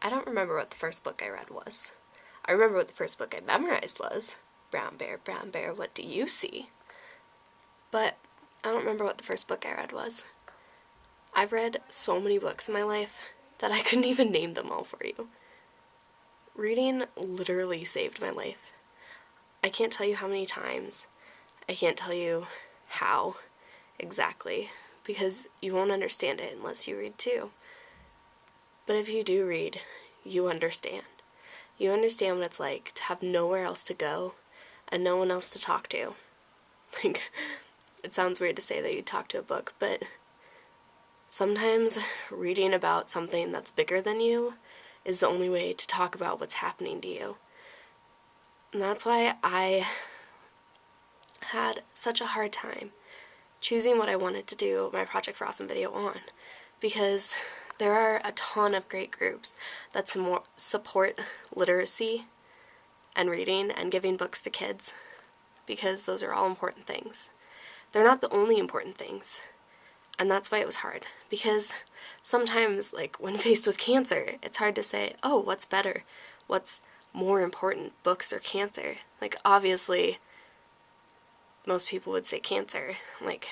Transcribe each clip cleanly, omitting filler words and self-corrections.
I don't remember what the first book I read was. I remember what the first book I memorized was. Brown bear, what do you see? But I don't remember what the first book I read was. I've read so many books in my life that I couldn't even name them all for you. Reading literally saved my life. I can't tell you how many times. I can't tell you how exactly, because you won't understand it unless you read too. But if you do read, you understand. You understand what it's like to have nowhere else to go and no one else to talk to. Like, it sounds weird to say that you talk to a book, but sometimes reading about something that's bigger than you is the only way to talk about what's happening to you. And that's why I had such a hard time choosing what I wanted to do my Project for Awesome video on, because there are a ton of great groups that support literacy and reading and giving books to kids, because those are all important things. They're not the only important things, and that's why it was hard, because sometimes, like, when faced with cancer, it's hard to say, oh, what's better? What's more important, books or cancer? Like, obviously, most people would say cancer. Like,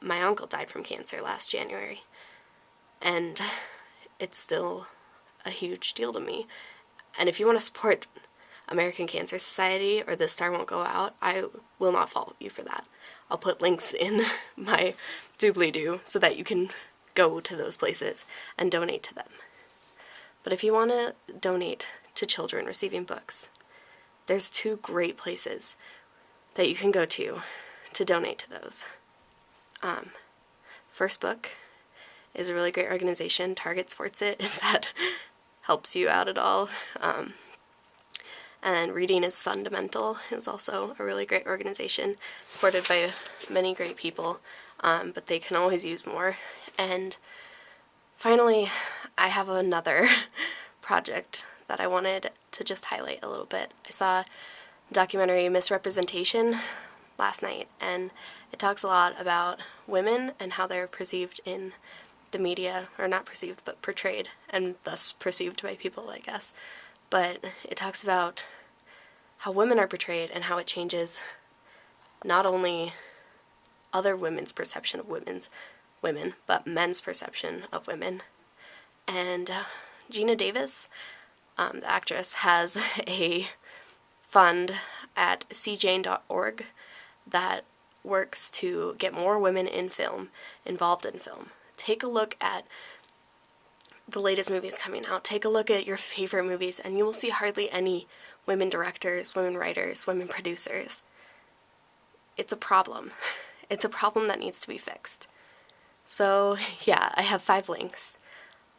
my uncle died from cancer last January, and it's still a huge deal to me. And if you want to support American Cancer Society or This Star Won't Go Out, I will not fault you for that. I'll put links in my doobly-doo so that you can go to those places and donate to them. But if you want to donate to children receiving books, there's 2 great places that you can go to donate to those. First Book is a really great organization. Target supports it, if that helps you out at all. And Reading is Fundamental is also a really great organization, supported by many great people, but they can always use more. And finally, I have another project that I wanted to just highlight a little bit. I saw the documentary Misrepresentation last night, and it talks a lot about women and how they're perceived in the media, or not perceived, but portrayed, and thus perceived by people, I guess. But it talks about how women are portrayed and how it changes not only other women's perception of women, but men's perception of women. And Gina Davis, the actress, has a fund at cjane.org that works to get more women in film involved in film. Take a look at the latest movies coming out. Take a look at your favorite movies, and you will see hardly any women directors, women writers, women producers. It's a problem. It's a problem that needs to be fixed. So, yeah, I have 5 links.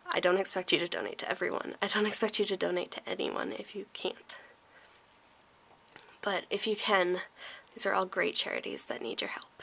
I don't expect you to donate to everyone. I don't expect you to donate to anyone if you can't. But if you can, these are all great charities that need your help.